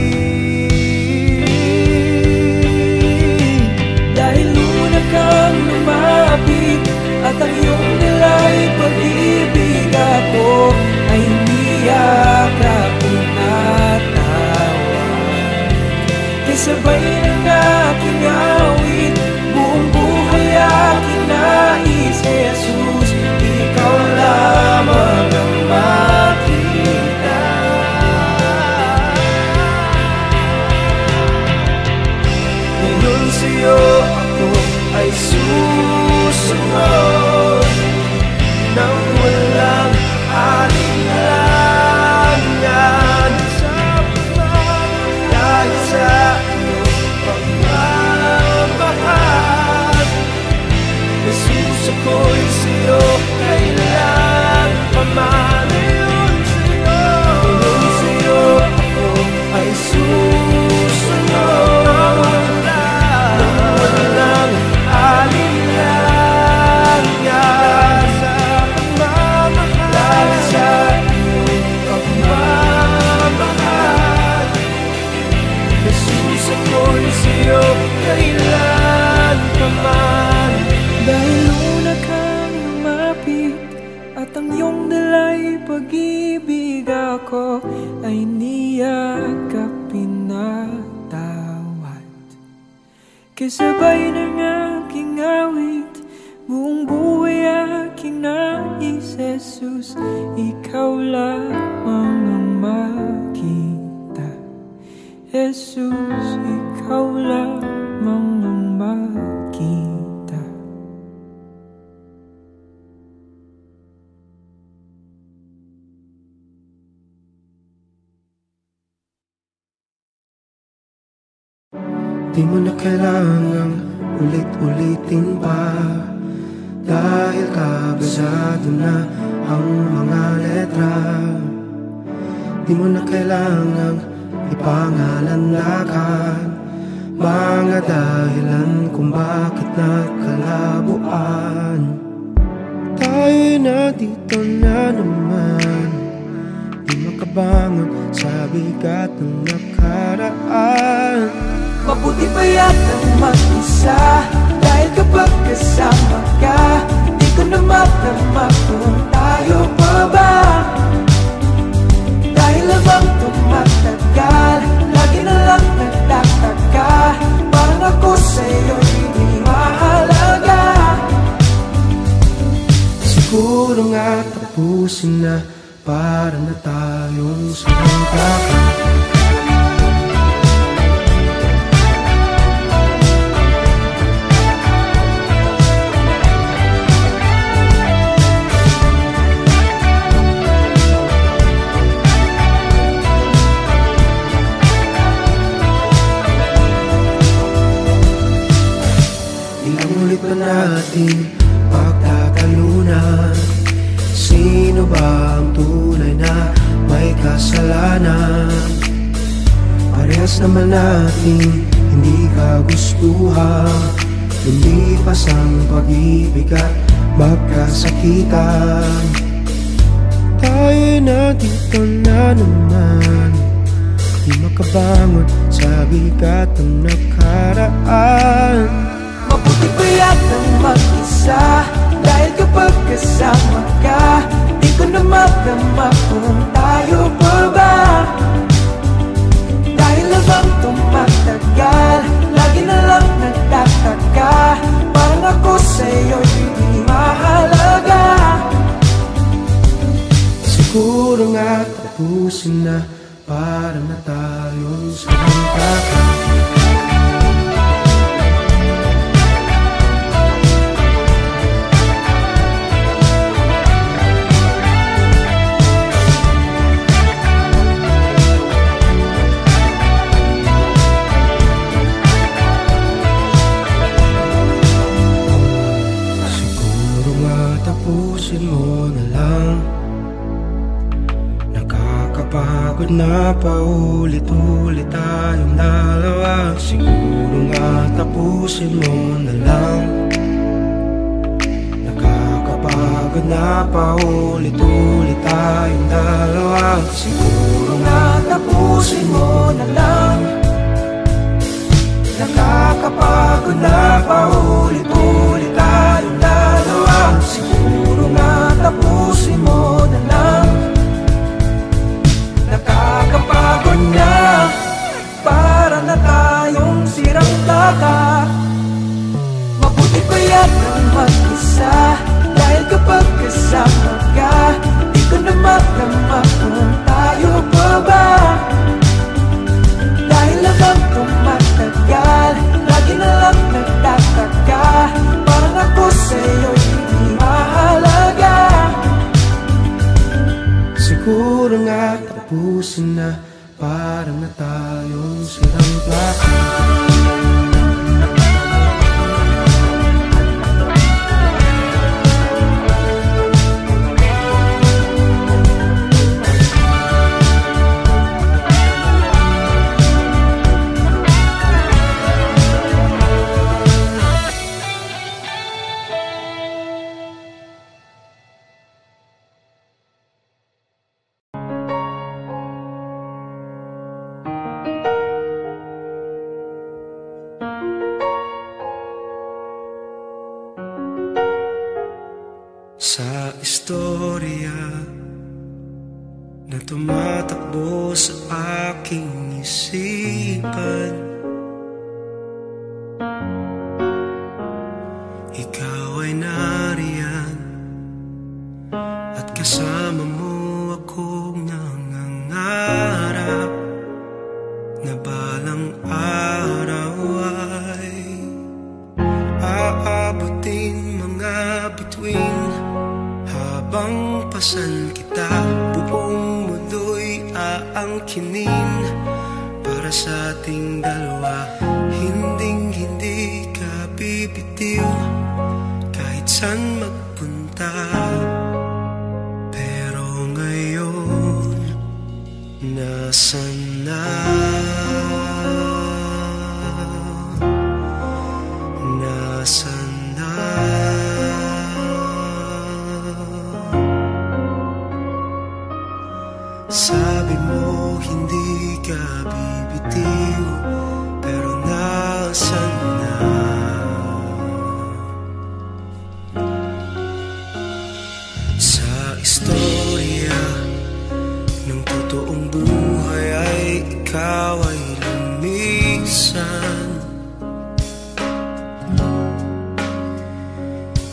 Dahil una kang lumapit at ang iyong nila'y pag-ibig, ako ay niyakap tinatawan. Kasabay ng aking awit, buong buhay aking nais, Jesus, ikaw lamang ang makita. Ngayon sa'yo ako ay susunod nang walang alinlangan. Dahil sa iyong pagmamahal, Jesus, ako'y sa'yo kailan paman. Ngayon sa'yo ako ay susunod nang walang alinlangan. Dahil sa iyong pagmamahal, Jesus, ako'y sa'yo kailan paman. Dahil una kang lumapit at ang iyong dalay pag-ibig, ako ay niyakap pinatawad. Kasabay ng aking awit, buong buhay aking nais, Jesus, ikaw lamang ang makita. Jesus, ikaw lamang ang makita. Di mo na kailangang ulit-ulitin pa, dahil kabisado na ang mga letra. Di mo na kailangang ipangalandakan mga dahilan kung bakit nagkalabuan. Tayo'y nandito na naman, di makabalik makabangon sa bigat ng nakaraan. Mabuti pa yatang mag-isa, dahil kapag kasama ka, di ko na matrama kung tayo pa ba. Dahil habang tumatagal, lagi na lang nagtataka, parang ako sa'yo hindi mahalaga. Siguro nga tapusin na, para na tayong sinangkakan. Ilang ulit ba natin pagtatalunan? Sino ba ang tunay na may kasalanan? Parehas naman natin hindi kagustuhan, lumipas ang pag-ibig at magkasakitan. Tayo'y nandito na naman, di makabangon sa bigat ng nakaraan. Mabuti pa yatang mag-isa, dahil kapag kasama ka, di ko na matrama kung tayo pa ba. Dahil habang tumatagal, lagi na lang nagtataka, parang ako sa'yo hindi mahalaga. Siguro nga tapusin na, para na tayong sinangkakan. Tapusin mo na lang, nakakapagod na paulit-ulit tayong dalawa. Siguro nga tapusin mo na lang, nakakapagod na paulit-ulit tayong dalawa. Siguro nga tapusin mo na lang, nakakapagod na paulit-ulit tayong dalawa. Siguro nga tapusin mo na lang, nakakapagod na, para na tayong sirang dagat. Mabuti pa yatang mag-isa, dahil kapag kasama ka, di ko na matrama kung tayo pa ba. Dahil habang tumatagal, lagi na lang nagtataka, parang ako sa'yo hindi mahalaga. Siguro nga tapusin na, para na tayong sirang plaka. Sa istorya na tumatakbo sa aking isipan, ikaw ay nariyan at kasama mo akong nangangarap na balang araw ay aabutin mga bituin. Habang pasan kita, buong mundo'y aangkinin para sa ating dalawa. Hinding-hindi ka bibitiw kahit saan magpunta. Pero ngayon, nasan na? Nasan na? Sabi ka bibitiw, pero nasan na? Sa istorya ng totoong buhay ay ikaw ay lumisan.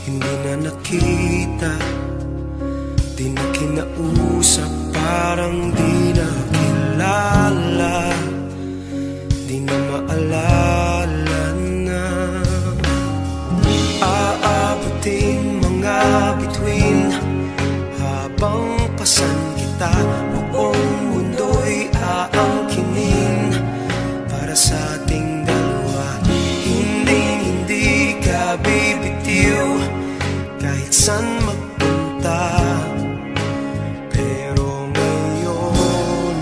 Hindi na nakita, di na kinausap, parang di na kilala, di na maalala na. Aabutin mga bituin habang pasan kita, buong mundo'y aangkinin para sa ating dalawa. Hindi ka bibitiw kahit saan magpunta, pero ngayon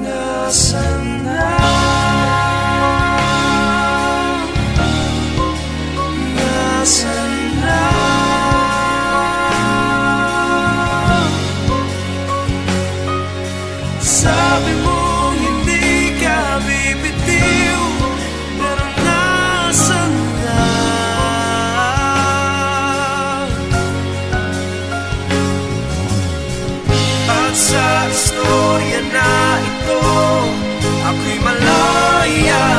nasan na? Nasan na? Sabi mo hindi ka bibitiw, pero nasan na? At sa istorya na ito, ako'y malaya